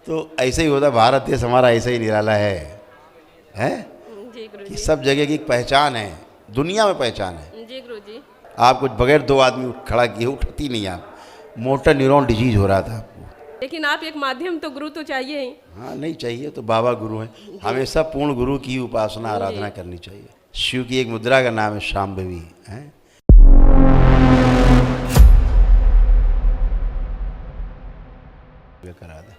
तो ऐसे ही होता, भारत देश हमारा ऐसा ही निराला है जी गुरु कि जी। सब जगह की एक पहचान है, दुनिया में पहचान है। जी गुरु जी। आपको बगैर दो आदमी खड़ा किए उठती नहीं आप। मोटर न्यूरॉन डिजीज हो रहा था आपको। लेकिन आप एक माध्यम तो गुरु तो चाहिए ही। हाँ, नहीं चाहिए तो बाबा गुरु हैं। हमेशा पूर्ण गुरु की उपासना आराधना करनी चाहिए। शिव की एक मुद्रा का नाम है शाम्भवी है। करा दे।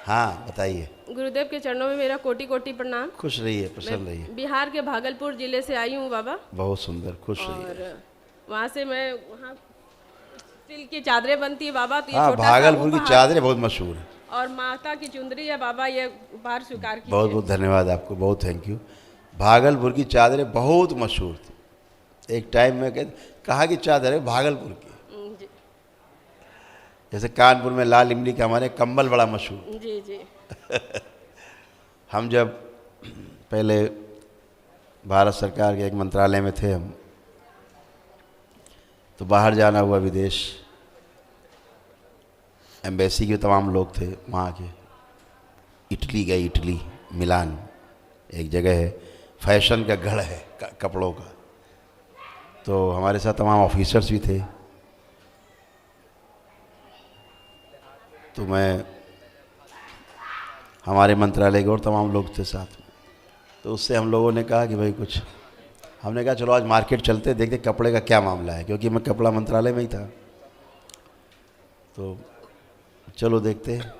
हाँ बताइए। गुरुदेव के चरणों में मेरा कोटि कोटि प्रणाम। खुश रहिए, प्रसन्न रहिए। बिहार के भागलपुर जिले से आई हूँ बाबा। बहुत सुंदर, खुश रहिए। और वहाँ से मैं वहाँ सिल्क की चादरें बनती है बाबा, तो ये हाँ, छोटा सा भागलपुर की उपहार। चादरें बहुत मशहूर है। और माता की चुंदरी है बाबा, ये उपहार स्वीकार कीजिए। बहुत बहुत धन्यवाद आपको, बहुत थैंक यू। भागलपुर की चादरें बहुत मशहूर थी। एक टाइम में कहा कि चादर है भागलपुर की। जी जैसे कानपुर में लाल इमली का हमारे कंबल बड़ा मशहूर। जी जी। हम जब पहले भारत सरकार के एक मंत्रालय में थे हम, तो बाहर जाना हुआ विदेश, एम्बेसी के तमाम लोग थे वहाँ के। इटली गए, इटली मिलान एक जगह है, फैशन का गढ़ है कपड़ों का। तो हमारे साथ तमाम ऑफिसर्स भी थे। तो मैं, हमारे मंत्रालय के और तमाम लोग थे साथ में। तो उससे हम लोगों ने कहा कि भाई कुछ, हमने कहा चलो आज मार्केट चलते देखते कपड़े का क्या मामला है, क्योंकि मैं कपड़ा मंत्रालय में ही था। तो चलो देखते हैं।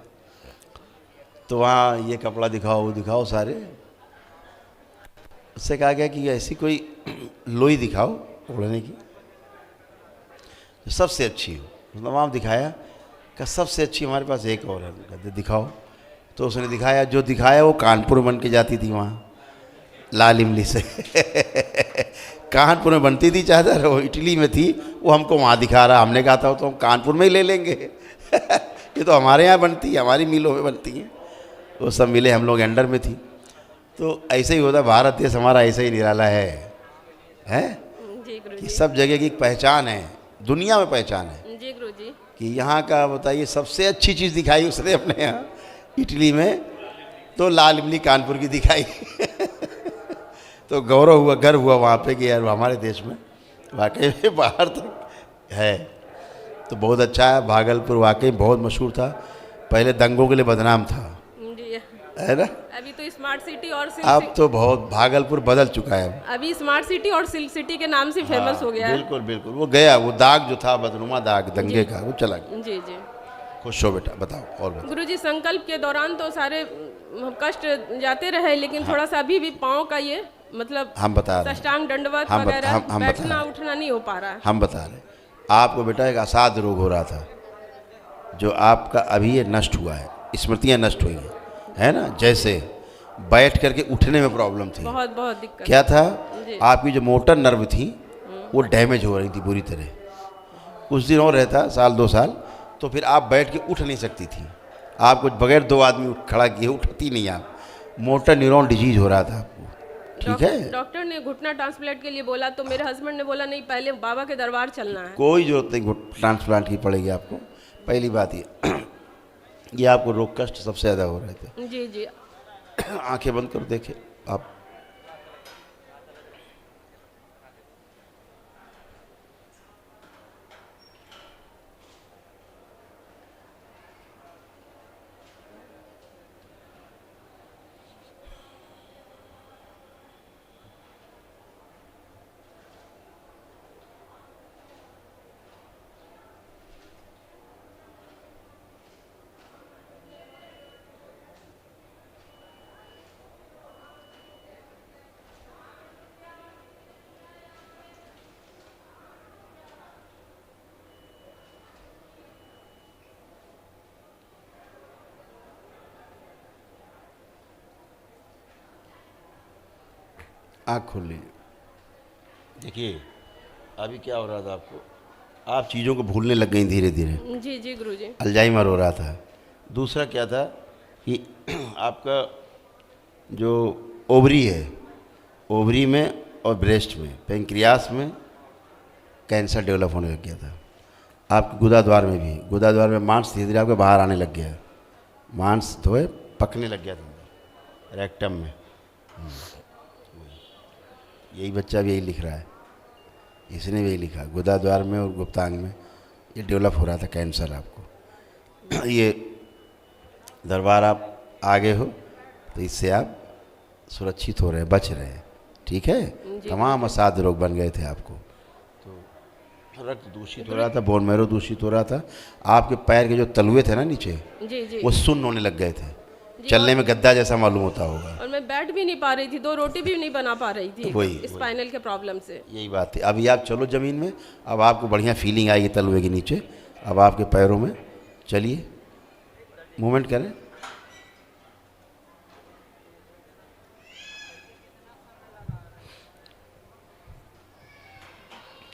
तो वहाँ ये कपड़ा दिखाओ, वो दिखाओ सारे। उससे कहा गया कि ऐसी कोई लोई दिखाओ ओढ़ने की जो सबसे अच्छी हो। मतलब वहाँ दिखाया कि सबसे अच्छी हमारे पास एक और है। कहते दिखाओ। तो उसने दिखाया, जो दिखाया वो कानपुर बन के जाती थी वहाँ लाल इमली से। कानपुर में बनती थी चादर, वो इटली में थी, वो हमको वहाँ दिखा रहा। हमने कहा था तो हम कानपुर में ही ले लेंगे। ये तो हमारे यहाँ बनती है, हमारी मिलों में बनती हैं। वो सब मिले, हम लोग अंडर में थी। तो ऐसे ही होता, भारत देश हमारा ऐसा ही निराला है जी गुरु कि जी। सब जगह की एक पहचान है, दुनिया में पहचान है। जी गुरु जी। कि यहाँ का बताइए सबसे अच्छी चीज़ दिखाई उसने अपने यहाँ इटली में, तो लाल इमली कानपुर की दिखाई। तो गौरव हुआ, गर्व हुआ वहाँ पे कि यार हमारे देश में वाकई में बाहर तक है। तो बहुत अच्छा है। भागलपुर वाकई बहुत मशहूर था, पहले दंगों के लिए बदनाम था, जी है ना। अभी तो स्मार्ट सिटी और अब तो बहुत भागलपुर बदल चुका है। अभी स्मार्ट सिटी और सिल्क सिटी के नाम से फेमस हो गया है। बिल्कुल बिल्कुल, वो गया, वो दाग जो था बदनुमा दाग दंगे का, वो चला गया। जी जी। खुश हो बेटा, बताओ और बताओ। गुरु जी, संकल्प के दौरान तो सारे कष्ट जाते रहे, लेकिन थोड़ा सा अभी भी पाँव का ये मतलब हम बता रहे हैं, साष्टांग दंडवत हम वगैरह बता बैठना रहे हैं। उठना नहीं हो पा रहा है। हम बता रहे, आपको बेटा एक असाध रोग हो रहा था, जो आपका अभी ये नष्ट हुआ है, स्मृतियाँ नष्ट हुई हैं, है ना। जैसे बैठ करके उठने में प्रॉब्लम थी, बहुत बहुत दिक्कत। क्या था, जी। आपकी जो मोटर नर्व थी वो डैमेज हो रही थी बुरी तरह। कुछ दिन और रहता, साल 2 साल, तो फिर आप बैठ के उठ नहीं सकती थी। आपको बगैर दो आदमी खड़ा किए उठती नहीं आप। मोटर न्यूरॉन डिजीज हो रहा था आपको, ठीक है। डॉक्टर ने घुटना ट्रांसप्लांट के लिए बोला, तो मेरे हस्बैंड ने बोला नहीं, पहले बाबा के दरबार चलना है। कोई जरूरत नहीं ट्रांसप्लांट की पड़ेगी आपको। पहली बात ये आपको रोग कष्ट सबसे ज़्यादा हो रहे थे। जी जी। आंखें बंद कर देखे आप। आँख खोल लीजिए। देखिए अभी क्या हो रहा था आपको, आप चीज़ों को भूलने लग गई धीरे धीरे। जी जी गुरुजी। अल्जाइमर हो रहा था। दूसरा क्या था कि आपका जो ओवरी है, ओवरी में और ब्रेस्ट में, पेंक्रियास में कैंसर डेवलप होने लग गया था। आपके गुदाद्वार में भी, गुदाद्वार में मांस धीरे धीरे आपके बाहर आने लग गया, मांस धोए पकने लग गया था रेक्टम में। यही बच्चा भी यही लिख रहा है, इसने भी यही लिखा, गुदा द्वार में और गुप्तांग में ये डेवलप हो रहा था कैंसर आपको। ये दरबार आप आगे हो तो इससे आप सुरक्षित हो रहे हैं, बच रहे हैं, ठीक है। तमाम असाध्य रोग बन गए थे आपको, तो रक्त दूषित हो रहा था, बोन मैरो दूषित हो रहा था, आपके पैर के जो तलुए थे ना नीचे, जी वो सुन्न होने लग गए थे, चलने में गद्दा जैसा मालूम होता होगा। और मैं बैठ भी नहीं पा रही थी, 2 रोटी भी नहीं बना पा रही थी, वही स्पाइनल के प्रॉब्लम से। यही बात है। अभी आप चलो ज़मीन में, अब आपको बढ़िया फीलिंग आएगी तलुए के नीचे। अब आपके पैरों में चलिए, मूवमेंट करें।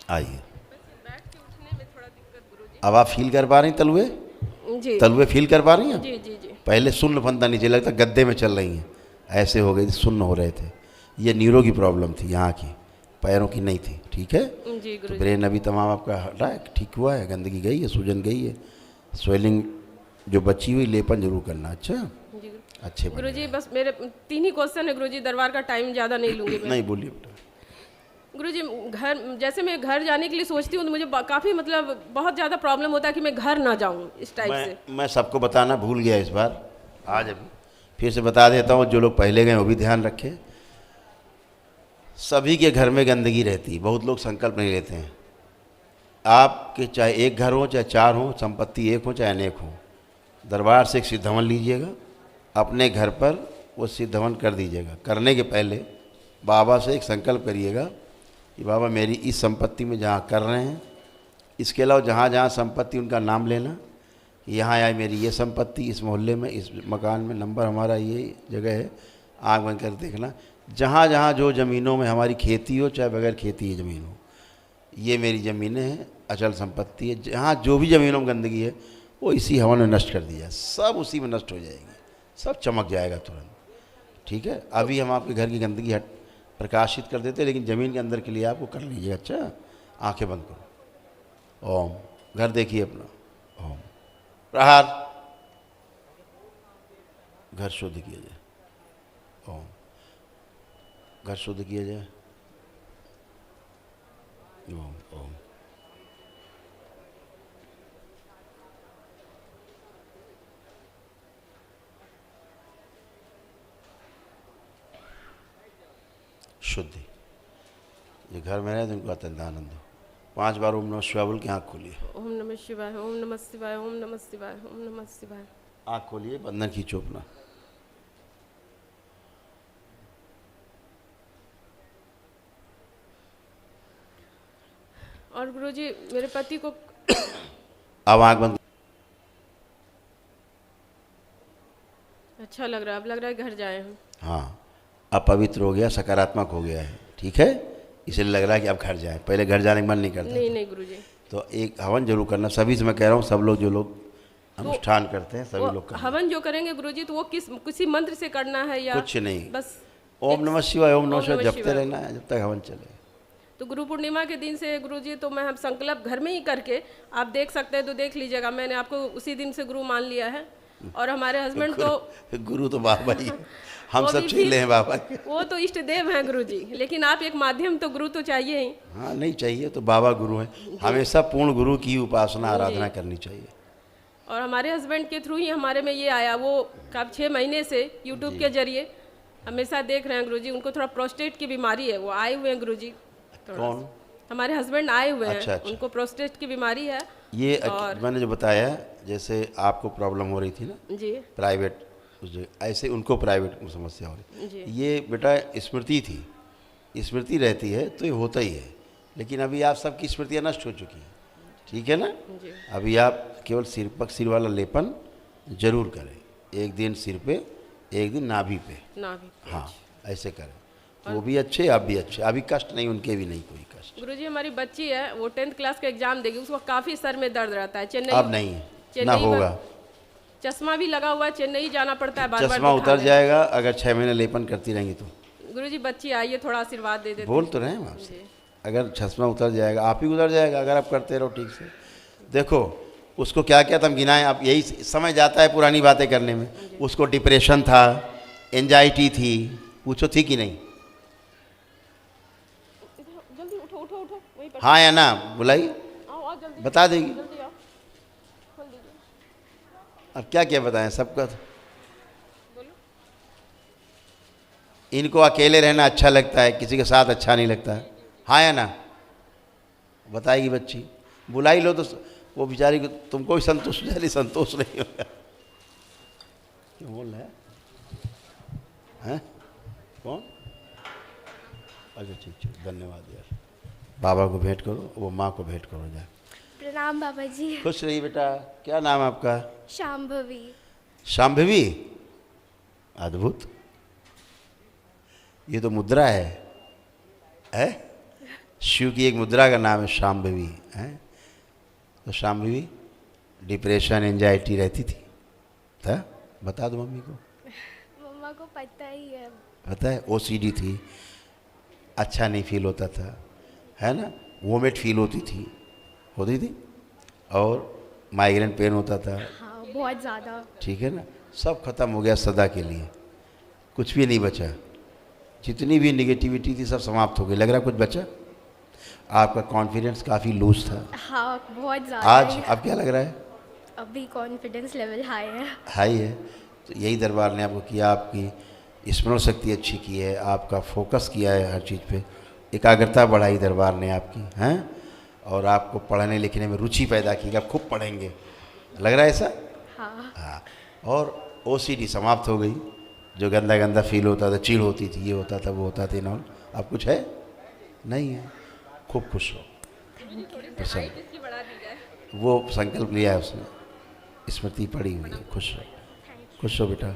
आइए, अब आप फील कर पा रही हैं तलुए? जी तलुए फील कर पा रही हैं? जी जी जी। पहले सुन्न फंदा नीचे लगता, गद्दे में चल रही हैं, ऐसे हो गई थी, सुन्न हो रहे थे। ये न्यूरो की प्रॉब्लम थी, यहाँ की, पैरों की नहीं थी, ठीक है। जी तो ब्रेन अभी तमाम आपका हटा है, ठीक हुआ है, गंदगी गई है, सूजन गई है, स्वेलिंग जो बची हुई लेपन जरूर करना। अच्छा जी अच्छे गुरुजी, बस मेरे 3 ही क्वेश्चन है गुरुजी, दरबार का टाइम ज़्यादा नहीं लूँगी मैं। नहीं बोलिए बेटा। गुरुजी, घर जैसे मैं घर जाने के लिए सोचती हूँ तो मुझे काफ़ी मतलब बहुत ज़्यादा प्रॉब्लम होता है कि मैं घर ना जाऊँ इस टाइप से। मैं सबको बताना भूल गया इस बार, आज अभी फिर से बता देता हूँ, जो लोग पहले गए वो भी ध्यान रखें। सभी के घर में गंदगी रहती है, बहुत लोग संकल्प नहीं लेते हैं। आपके चाहे एक घर हो चाहे 4 हो, संपत्ति एक हो चाहे अनेक हो, दरबार से एक सिद्ध हवन लीजिएगा, अपने घर पर वो सिद्ध हवन कर दीजिएगा। करने के पहले बाबा से एक संकल्प करिएगा कि बाबा मेरी इस संपत्ति में जहाँ कर रहे हैं, इसके अलावा जहाँ जहाँ संपत्ति उनका नाम लेना, यहाँ आए मेरी ये संपत्ति, इस मोहल्ले में, इस मकान में, नंबर हमारा ये जगह है, आँख बंद कर देखना, जहाँ जहाँ जो ज़मीनों में हमारी खेती हो चाहे बगैर खेती की ज़मीन हो, ये मेरी ज़मीनें हैं, अचल संपत्ति है। जहाँ जो भी ज़मीनों में गंदगी है वो इसी हवन में नष्ट कर दिया, सब उसी में नष्ट हो जाएगी, सब चमक जाएगा तुरंत, ठीक है। अभी हम आपके घर की गंदगी प्रकाशित कर देते, लेकिन ज़मीन के अंदर के लिए आपको कर लीजिए। अच्छा, आंखें बंद करो, ओम, घर देखिए अपना, ओम, प्रहार, घर शुद्ध किया जाए, ओम, घर शुद्ध किया जाए, ओम ओम। शुद्धि, ये घर में रहे तो इनको अत्यंत आनंद हो। 5 बार ओम नमः शिवाय बोल के आँख खोलिए। ओम नमः शिवाय, ओम नमः शिवाय, ओम नमः शिवाय, ओम नमः शिवाय। आँख खोलिए, बंधन खींचो अपना। और गुरुजी मेरे पति को अब आँख बंद। अच्छा लग रहा है, अब लग रहा है घर जाए हम। हाँ, अब पवित्र हो गया, सकारात्मक हो गया है, ठीक है, इसलिए लग रहा है कि अब घर जाए। पहले घर जाने का मन नहीं करता। नहीं नहीं गुरुजी, तो एक हवन जरूर करना, सभी से मैं कह रहा हूँ, सब लोग जो लोग अनुष्ठान करते हैं सभी लोग करना। हवन जो करेंगे गुरुजी तो वो किसी मंत्र से करना है या कुछ नहीं, बस ओम नमः शिवाय, ओम नमः शिवाय जपते रहना है जब तक हवन चले। तो गुरु पूर्णिमा के दिन से गुरुजी तो मैं हम संकल्प घर में ही करके, आप देख सकते हैं तो देख लीजिएगा, मैंने आपको उसी दिन से गुरु मान लिया है। और हमारे हस्बैंड तो गुरु तो बाबा ही, हम वो सब भी चेले हैं बाबा के। वो तो इष्ट देव हैं गुरुजी, लेकिन आप एक माध्यम तो गुरु तो चाहिए ही। हाँ, नहीं चाहिए तो बाबा गुरु हैं, हमेशा पूर्ण गुरु की उपासना आराधना करनी चाहिए। और हमारे हस्बैंड के थ्रू ही हमारे में ये आया, वो कब 6 महीने से यूट्यूब के जरिए हमेशा देख रहे हैं गुरुजी, उनको थोड़ा प्रोस्टेट की बीमारी है, वो आए हुए हैं गुरुजी। कौन? हमारे हस्बैंड आए हुए हैं। अच्छा। उनको प्रोस्टेट की बीमारी है। ये मैंने जो बताया, जैसे आपको प्रॉब्लम हो रही थी ना जी प्राइवेट, ऐसे उनको प्राइवेट समस्या हो रही, ये बेटा स्मृति थी, स्मृति रहती है तो ये होता ही है, लेकिन अभी आप सबकी स्मृतियाँ नष्ट हो चुकी हैं, ठीक है ना। अभी आप केवल सिर वाला लेपन जरूर करें, एक दिन सिर पे, एक दिन नाभि पे, हाँ ऐसे करें, वो भी अच्छे आप भी अच्छे, अभी कष्ट नहीं, उनके भी नहीं कोई कष्ट। गुरुजी हमारी बच्ची है, वो 10th क्लास का एग्जाम देगी, उसको काफ़ी सर में दर्द रहता है। चेन्नई अब नहीं है ना, होगा, चश्मा भी लगा हुआ है, चेन्नई जाना पड़ता है बार-बार। चश्मा उतर जाएगा अगर 6 महीने लेपन करती रहेंगी तो। गुरुजी बच्ची आइए, थोड़ा आशीर्वाद दे देते। बोल तो रहे हैं आपसे, अगर चश्मा उतर जाएगा, आप ही उतर जाएगा अगर आप करते रहो ठीक से। देखो उसको क्या क्या तुम गिनाएं, आप यही समय जाता है पुरानी बातें करने में। उसको डिप्रेशन था, एंजाइटी थी, पूछो थी कि नहीं? जल्दी उठो उठो उठो, वहीं पर हाँ या ना बुलाई आओ आओ जल्दी बता देगी। जल्दी आओ, खोल दीजिए। अब क्या क्या बताएं सबका। बोलो। इनको अकेले रहना अच्छा लगता है, किसी के साथ अच्छा नहीं लगता है। हाँ या ना बताएगी बच्ची। बुलाई लो तो वो बेचारी को, तुमको भी संतोष हो जाए, संतोष नहीं होगा। क्यों बोल रहा है? हैं? कौन? अच्छा ठीक ठीक, धन्यवाद यार। बाबा को भेंट करो, वो माँ को भेंट करो जा। प्रणाम बाबा जी। खुश रही बेटा। क्या नाम है आपका? शाम्भवी। शाम्भवी। अद्भुत, ये तो मुद्रा है? शिव की एक मुद्रा का नाम है शाम्भवी है। तो शाम्भवी डिप्रेशन एंजाइटी रहती थी था? बता दो मम्मी को। मम्मा को पता ही है। पता है? ओसीडी थी, अच्छा नहीं फील होता था, है ना? वोमिट फील होती थी और माइग्रेन पेन होता था। हाँ बहुत ज़्यादा। ठीक है ना? सब खत्म हो गया सदा के लिए, कुछ भी नहीं बचा। जितनी भी निगेटिविटी थी सब समाप्त हो गई। लग रहा कुछ बचा? आपका कॉन्फिडेंस काफ़ी लूज था। हाँ बहुत ज़्यादा। आज अब क्या लग रहा है? अभी कॉन्फिडेंस लेवल हाई है। हाई है। तो यही दरबार ने आपको किया, आपकी स्मरण शक्ति अच्छी की है, आपका फोकस किया है हर चीज़ पे, एकाग्रता बढ़ाई दरबार ने आपकी, हैं? और आपको पढ़ने लिखने में रुचि पैदा की कि आप खूब पढ़ेंगे। लग रहा है ऐसा? हाँ। और ओसीडी समाप्त हो गई। जो गंदा गंदा फील होता था, चिढ़ होती थी, ये होता था, वो होता था, नॉल अब कुछ है नहीं है। खूब खुश हो, प्रसन्न। इसकी बढ़ा दी जाए। वो संकल्प लिया है उसने, स्मृति पड़ी हुई है। खुश हो, खुश हो बेटा।